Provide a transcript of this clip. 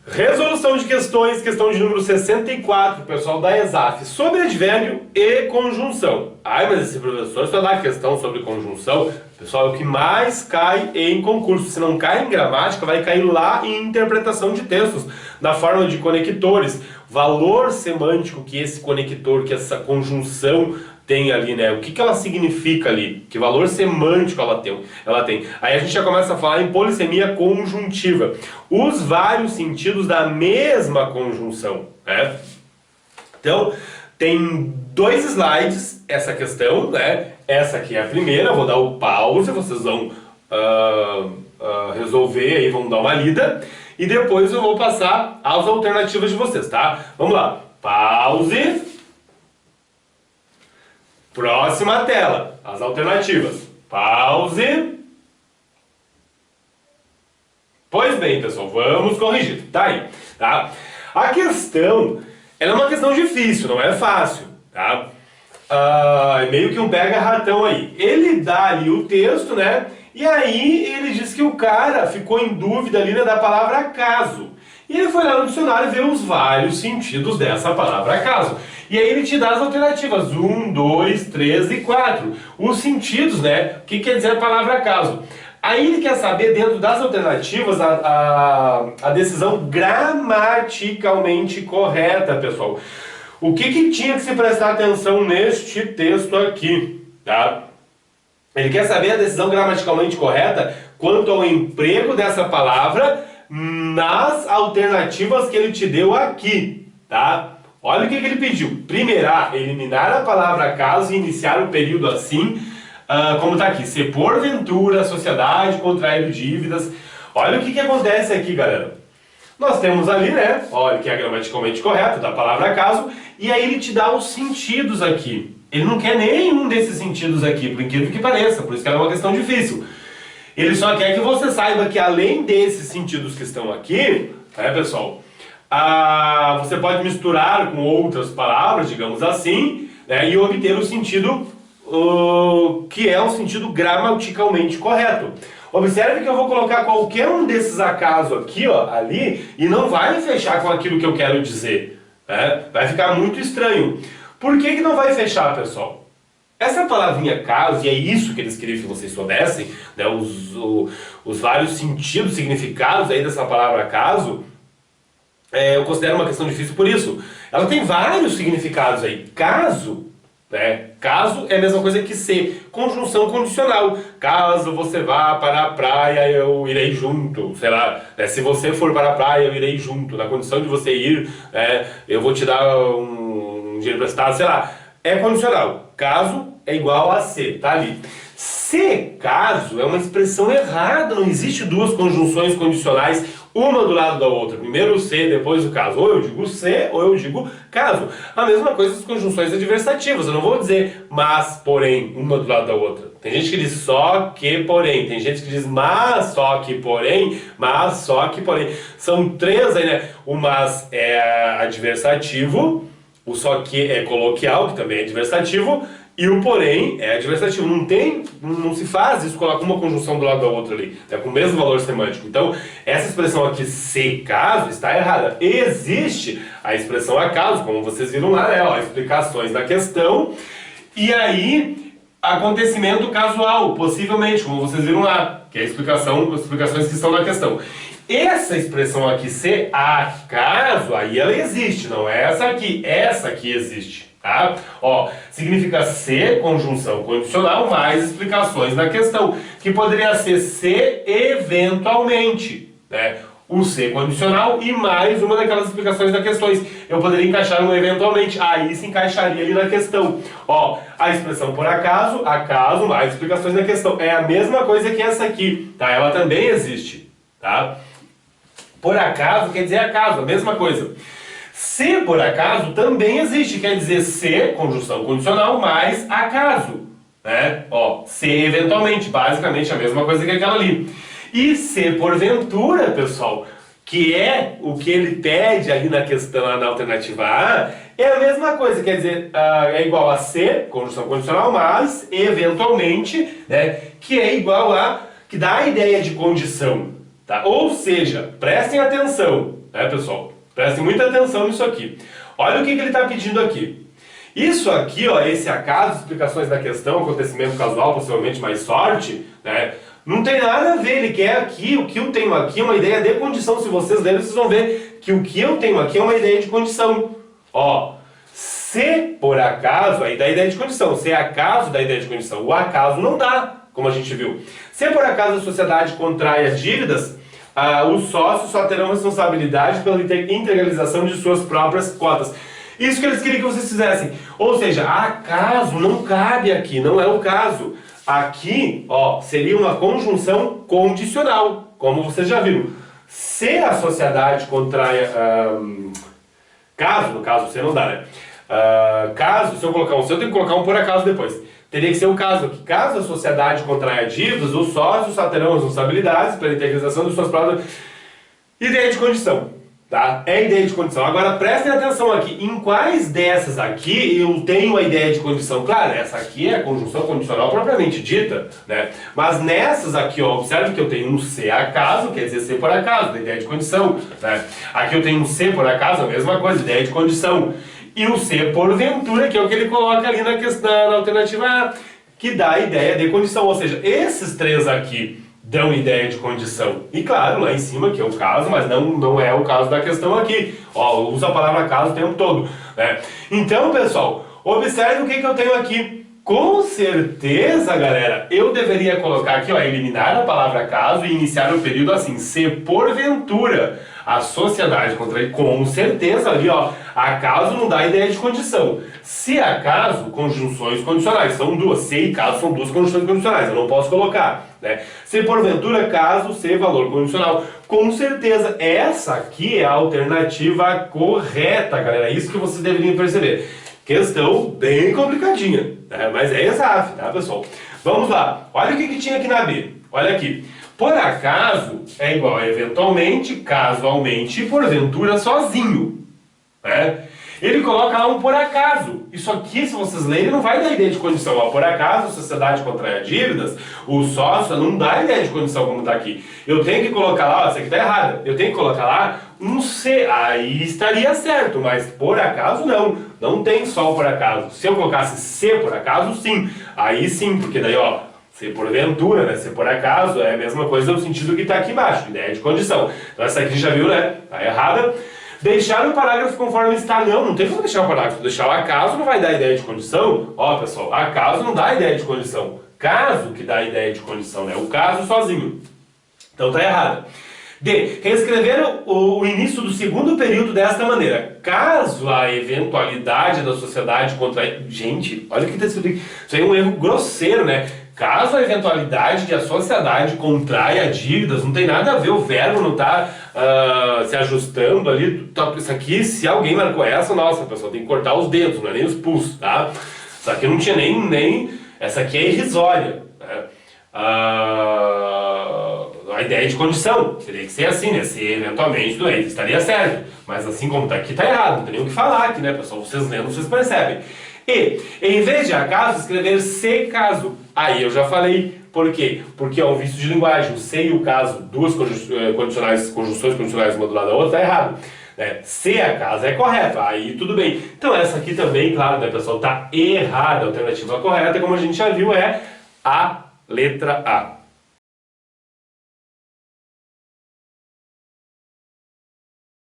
Resolução de questões, questão de número 64, pessoal da ESAF, sobre advérbio e conjunção. Ai, mas esse professor só dá questão sobre conjunção. Pessoal, é o que mais cai em concurso. Se não cai em gramática, vai cair lá em interpretação de textos, na forma de conectores. Valor semântico que esse conector, que essa conjunção tem ali, né? O que ela significa ali? Que valor semântico ela tem? Aí a gente já começa a falar em polissemia conjuntiva. Os vários sentidos da mesma conjunção, né? Então, tem 2 slides essa questão, né? Essa aqui é a primeira, vou dar o pause, vocês vão resolver aí, vão dar uma lida. E depois eu vou passar as alternativas de vocês, tá? Vamos lá. Pause. Próxima tela, as alternativas. Pause. Pois bem, pessoal, vamos corrigir. Tá aí, tá? A questão, ela é uma questão difícil, não é fácil, tá? É meio que um pega-ratão aí. Ele dá ali o texto, né? E aí ele diz que o cara ficou em dúvida ali, né, da palavra acaso. E ele foi lá no dicionário ver os vários sentidos dessa palavra acaso. E aí ele te dá as alternativas, 1, 2, 3 e 4. Os sentidos, né? O que quer dizer a palavra acaso? Aí ele quer saber, dentro das alternativas, a decisão gramaticalmente correta, pessoal. O que tinha que se prestar atenção neste texto aqui, tá? Ele quer saber a decisão gramaticalmente correta quanto ao emprego dessa palavra nas alternativas que ele te deu aqui, tá? Olha o que ele pediu. Primeiro, eliminar a palavra acaso e iniciar o período assim, como está aqui. Se porventura a sociedade contrair dívidas. Olha o que acontece aqui, galera. Nós temos ali, né? Olha que é gramaticalmente correto, da palavra acaso. E aí ele te dá os sentidos aqui. Ele não quer nenhum desses sentidos aqui, por incrível que pareça. Por isso que ela é uma questão difícil. Ele só quer que você saiba que além desses sentidos que estão aqui, né, pessoal? Você pode misturar com outras palavras, digamos assim, né, e obter o sentido que é um sentido gramaticalmente correto. Observe que eu vou colocar qualquer um desses acasos aqui, ó, ali, e não vai fechar com aquilo que eu quero dizer, né? Vai ficar muito estranho. Por que não vai fechar, pessoal? Essa palavrinha caso, e é isso que eles queriam que vocês soubessem, né, os vários sentidos, significados aí dessa palavra caso, eu considero uma questão difícil por isso. Ela tem vários significados aí. Caso, né, caso é a mesma coisa que ser. Conjunção condicional. Caso você vá para a praia, eu irei junto. Sei lá, né, se você for para a praia, eu irei junto. Na condição de você ir, eu vou te dar um dinheiro prestado, sei lá. É condicional. Caso é igual a se, tá ali. Se caso é uma expressão errada, não existe duas conjunções condicionais, uma do lado da outra. Primeiro o se, depois o caso. Ou eu digo se, ou eu digo caso. A mesma coisa as conjunções adversativas. Eu não vou dizer mas, porém, uma do lado da outra. Tem gente que diz só que, porém. Tem gente que diz mas, só que, porém. Mas, só que, porém. São 3 aí, né? O mas é adversativo. O só que é coloquial, que também é adversativo, e o porém é adversativo. Não se faz isso, coloca uma conjunção do lado da outra ali, com o mesmo valor semântico. Então, essa expressão aqui, se caso, está errada. Existe a expressão acaso, como vocês viram lá, né? Ó, explicações da questão, e aí, acontecimento casual, possivelmente, como vocês viram lá, que é a explicação, as explicações que estão na questão. Essa expressão aqui, se acaso, aí ela existe, não é essa aqui existe, tá? Ó, significa se, conjunção condicional, mais explicações na questão, que poderia ser se eventualmente, né? O se condicional e mais uma daquelas explicações das questões. Eu poderia encaixar no eventualmente, aí se encaixaria ali na questão. Ó, a expressão por acaso, acaso, mais explicações na questão. É a mesma coisa que essa aqui, tá? Ela também existe, tá? Por acaso quer dizer acaso, a mesma coisa. Se por acaso também existe, quer dizer se, conjunção condicional, mais acaso, né? Ó, se eventualmente, basicamente a mesma coisa que aquela ali. E se porventura, pessoal, que é o que ele pede ali na questão, na alternativa A, é a mesma coisa, quer dizer, é igual a se, conjunção condicional, mas eventualmente, né? Que é igual a, que dá a ideia de condição. Tá? Ou seja, prestem atenção, né, pessoal? Prestem muita atenção nisso aqui. Olha o que ele está pedindo aqui. Isso aqui, ó, esse acaso, explicações da questão, acontecimento casual, possivelmente mais sorte, né? Não tem nada a ver, ele quer aqui, o que eu tenho aqui é uma ideia de condição. Se vocês lerem, vocês vão ver que o que eu tenho aqui é uma ideia de condição. Ó, se por acaso, aí dá ideia de condição, se é acaso dá ideia de condição, o acaso não dá, como a gente viu. Se por acaso a sociedade contrai as dívidas, os sócios só terão responsabilidade pela integralização de suas próprias cotas. Isso que eles queriam que vocês fizessem. Ou seja, acaso não cabe aqui, não é o caso. Aqui, ó, seria uma conjunção condicional, como vocês já viram. Se a sociedade contrai... caso, no caso, você não dá, né? Caso, se eu colocar um se, eu tenho que colocar um por acaso depois. Teria que ser o caso aqui. Caso a sociedade contraia dívidas, os sócios só terão responsabilidades pela integralização de suas próprias... Ideia de condição, tá? É ideia de condição. Agora prestem atenção aqui. Em quais dessas aqui eu tenho a ideia de condição? Claro, essa aqui é a conjunção condicional propriamente dita, né? Mas nessas aqui, ó, observe que eu tenho um se acaso, quer dizer se por acaso, da ideia de condição, né? Aqui eu tenho um se por acaso, a mesma coisa, ideia de condição. E o se porventura, que é o que ele coloca ali na questão, na alternativa A, que dá a ideia de condição. Ou seja, esses três aqui dão ideia de condição. E claro, lá em cima, que é o caso, mas não é o caso da questão aqui. Ó, usa a palavra caso o tempo todo, né? Então, pessoal, observe o que eu tenho aqui. Com certeza, galera, eu deveria colocar aqui, ó, eliminar a palavra caso e iniciar o período assim, se porventura a sociedade contrai, com certeza ali, ó, acaso não dá ideia de condição. Se acaso, conjunções condicionais, são duas, se e caso são duas conjunções condicionais, eu não posso colocar, né? Se porventura, caso, se valor condicional, com certeza, essa aqui é a alternativa correta, galera, é isso que vocês deveriam perceber. Questão bem complicadinha, né? Mas é exato, tá, pessoal? Vamos lá, olha o que tinha aqui na B, olha aqui. Por acaso é igual a eventualmente, casualmente e porventura sozinho, né? Ele coloca lá um por acaso. Isso aqui, se vocês lerem, não vai dar ideia de condição. Ó, por acaso a sociedade contrai dívidas, o sócio não dá ideia de condição como está aqui. Eu tenho que colocar lá, ó, essa aqui está errada. Eu tenho que colocar lá um se, aí estaria certo, mas por acaso não. Não tem só o por acaso. Se eu colocasse se por acaso, sim. Aí sim, porque daí, ó, se porventura, né? Se por acaso, é a mesma coisa no sentido que está aqui embaixo, ideia de condição. Então essa aqui já viu, né? Está errada. Deixar o parágrafo conforme está, não tem como deixar o parágrafo. Deixar o acaso não vai dar ideia de condição. Ó, pessoal, acaso não dá ideia de condição. Caso que dá ideia de condição, né? O caso sozinho. Então tá errado. D. Reescrever o início do segundo período desta maneira. Caso a eventualidade da sociedade contrair... Gente, olha o que está escrito aqui. Isso aí é um erro grosseiro, né? Caso a eventualidade de a sociedade contraia dívidas, não tem nada a ver, o verbo não está se ajustando ali. Isso aqui, se alguém marcou essa, nossa, pessoal, tem que cortar os dedos, não é nem os pulsos, tá? Isso aqui não tinha nem essa aqui é irrisória, né? A ideia de condição, teria que ser assim, né? Se eventualmente doente, estaria certo. Mas assim como está aqui, está errado, não tem nem o que falar aqui, né, pessoal? Vocês lendo, vocês percebem. E, em vez de acaso, escrever se caso. Aí eu já falei, por quê? Porque é um vício de linguagem. O se e o caso, duas conjunções condicionais uma do lado da outra, está errado. Né? Se acaso é correto, aí tudo bem. Então essa aqui também, claro, né, pessoal, está errada. A alternativa correta, como a gente já viu, é a letra A.